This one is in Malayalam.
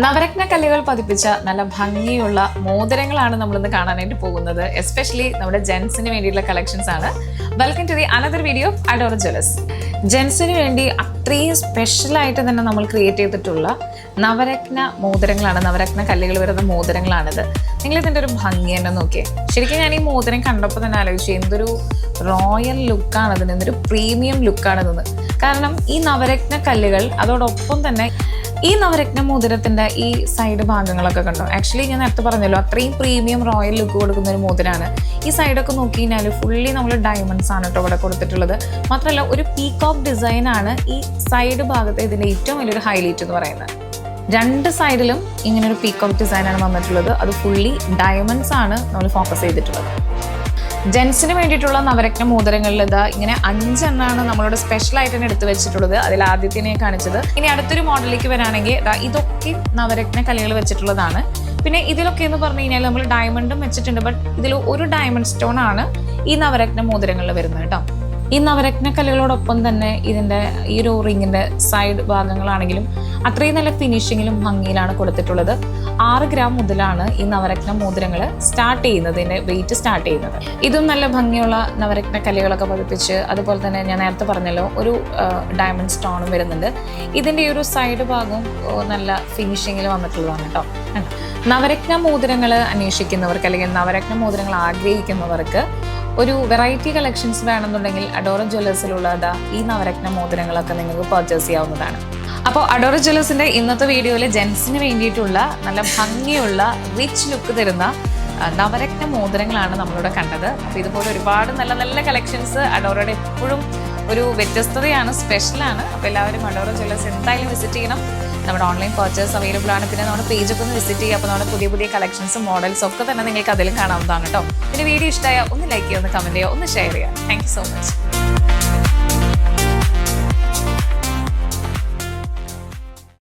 നവരത്ന കല്ലുകൾ പതിപ്പിച്ച നല്ല ഭംഗിയുള്ള മോതിരങ്ങളാണ് നമ്മളിന്ന് കാണാനായിട്ട് പോകുന്നത്. എസ്പെഷ്യലി നമ്മുടെ ജെൻസിന് വേണ്ടിയിട്ടുള്ള കളക്ഷൻസ് ആണ്. Welcome to the another video of Adora jewellers. ജെൻസിന് വേണ്ടി അത്രയും സ്പെഷ്യലായിട്ട് തന്നെ നമ്മൾ ക്രിയേറ്റ് ചെയ്തിട്ടുള്ള നവരത്ന മോതിരങ്ങളാണ്, നവരത്ന കല്ലുകൾ വരുന്ന മോതിരങ്ങളാണിത്. നിങ്ങളിതിൻ്റെ ഒരു ഭംഗി തന്നെ നോക്കിയേ. ശരിക്കും ഞാൻ ഈ മോതിരം കണ്ടപ്പോൾ തന്നെ ആലോചിച്ചു എന്തൊരു റോയൽ ലുക്കാണ് ഇതിന്, എന്തൊരു പ്രീമിയം ലുക്കാണ് ഇതെന്ന്. കാരണം ഈ നവരത്ന കല്ലുകൾ അതോടൊപ്പം തന്നെ ഈ നവരത്ന മോതിരത്തിൻ്റെ ഈ സൈഡ് ഭാഗങ്ങളൊക്കെ കണ്ടോ. ആക്ച്വലി ഞാൻ നേരത്തെ പറഞ്ഞല്ലോ അത്രയും പ്രീമിയം റോയൽ ലുക്ക് കൊടുക്കുന്ന ഒരു മോതിരമാണ്. ഈ സൈഡൊക്കെ നോക്കി കഴിഞ്ഞാൽ ഫുള്ളി നമ്മൾ ഡയമണ്ട്സ് ആണ് കേട്ടോ ഇവിടെ കൊടുത്തിട്ടുള്ളത്. മാത്രമല്ല ഒരു പീകോക്ക് ഡിസൈൻ ആണ് ഈ സൈഡ് ഭാഗത്ത് ഇതിൻ്റെ ഏറ്റവും വലിയൊരു ഹൈലൈറ്റ് എന്ന് പറയുന്നത്. രണ്ട് സൈഡിലും ഇങ്ങനെ ഒരു പീകോക്ക് ഡിസൈനാണ് വന്നിട്ടുള്ളത്. അത് ഫുള്ളി ഡയമണ്ട്സ് ആണ് നമ്മൾ ഫോക്കസ് ചെയ്തിട്ടുള്ളത്. ജെൻസിന് വേണ്ടിയിട്ടുള്ള നവരത്ന മോതിരങ്ങളിൽ ഇതാ ഇങ്ങനെ 5 എണ്ണമാണ് നമ്മളോട് സ്പെഷ്യലായിട്ട് തന്നെ എടുത്തു വെച്ചിട്ടുള്ളത്. അതിൽ ആദ്യത്തിനെ കാണിച്ചത്. ഇനി അടുത്തൊരു മോഡലിലേക്ക് വരാണെങ്കിൽ ഇതൊക്കെ നവരത്ന കല്ലുകൾ വെച്ചിട്ടുള്ളതാണ്. പിന്നെ ഇതിലൊക്കെ എന്ന് പറഞ്ഞു കഴിഞ്ഞാൽ നമ്മൾ ഡയമണ്ടും വെച്ചിട്ടുണ്ട്. ബട്ട് ഇതിൽ ഒരു ഡയമണ്ട് സ്റ്റോൺ ആണ് ഈ നവരത്ന മോതിരങ്ങളിൽ വരുന്നത് കേട്ടോ. ഈ നവരത്ന കല്ലുകളോടൊപ്പം തന്നെ ഇതിൻ്റെ ഈ ഒരു റിങ്ങിൻ്റെ സൈഡ് ഭാഗങ്ങളാണെങ്കിലും അത്രയും നല്ല ഫിനിഷിങ്ങിലും ഭംഗിയിലാണ് കൊടുത്തിട്ടുള്ളത്. 6 ഗ്രാം മുതലാണ് ഈ നവരത്ന മോതിരങ്ങൾ സ്റ്റാർട്ട് ചെയ്യുന്നത്, ഇതിൻ്റെ വെയിറ്റ് സ്റ്റാർട്ട് ചെയ്യുന്നത്. ഇതും നല്ല ഭംഗിയുള്ള നവരത്ന കല്ലുകളൊക്കെ പതിപ്പിച്ച്, അതുപോലെ തന്നെ ഞാൻ നേരത്തെ പറഞ്ഞല്ലോ ഒരു ഡയമണ്ട് സ്റ്റോണും വരുന്നുണ്ട്. ഇതിൻ്റെ ഈ ഒരു സൈഡ് ഭാഗവും നല്ല ഫിനിഷിങ്ങിൽ വന്നിട്ടുള്ളതാണ് കേട്ടോ. നവരത്ന മോതിരങ്ങൾ അന്വേഷിക്കുന്നവർക്ക് അല്ലെങ്കിൽ നവരത്ന മോതിരങ്ങൾ ആഗ്രഹിക്കുന്നവർക്ക് ഒരു വെറൈറ്റി കളക്ഷൻസ് വേണമെന്നുണ്ടെങ്കിൽ അഡോറ ജ്വല്ലേഴ്സിലുള്ള ഈ നവരത്ന മോതിരങ്ങളൊക്കെ നിങ്ങൾക്ക് പർച്ചേസ് ചെയ്യാവുന്നതാണ്. അപ്പോൾ അഡോറ ജ്വല്ലേഴ്സിൻ്റെ ഇന്നത്തെ വീഡിയോയിൽ ജെൻസിന് വേണ്ടിയിട്ടുള്ള നല്ല ഭംഗിയുള്ള റിച്ച് ലുക്ക് തരുന്ന നവരത്ന മോതിരങ്ങളാണ് നമ്മളിവിടെ കണ്ടത്. അപ്പോൾ ഇതുപോലെ ഒരുപാട് നല്ല നല്ല കളക്ഷൻസ് അഡോറയുടെ എപ്പോഴും ഒരു വ്യത്യസ്തതയാണ്, സ്പെഷ്യലാണ്. അപ്പോൾ എല്ലാവരും അഡോറ ജ്വല്ലേഴ്സ് എന്തായാലും വിസിറ്റ് ചെയ്യണം. നമ്മുടെ ഓൺലൈൻ പർച്ചേസ് അവൈലബിൾ ആണ്. പിന്നെ നമ്മുടെ പേജൊക്കെ ഒന്ന് വിസിറ്റ് ചെയ്യുക. അപ്പോൾ നമ്മുടെ പുതിയ പുതിയ കളക്ഷൻസും മോഡൽസും ഒക്കെ തന്നെ നിങ്ങൾക്ക് അതിലും കാണാവുന്നതാണ് കേട്ടോ. പിന്നെ വീഡിയോ ഇഷ്ടമായാൽ ഒന്ന് ലൈക്ക് ചെയ്യുക, ഒന്ന് കമൻറ്റ് ചെയ്യുക, ഒന്ന് ഷെയർ ചെയ്യുക. Thank you so much.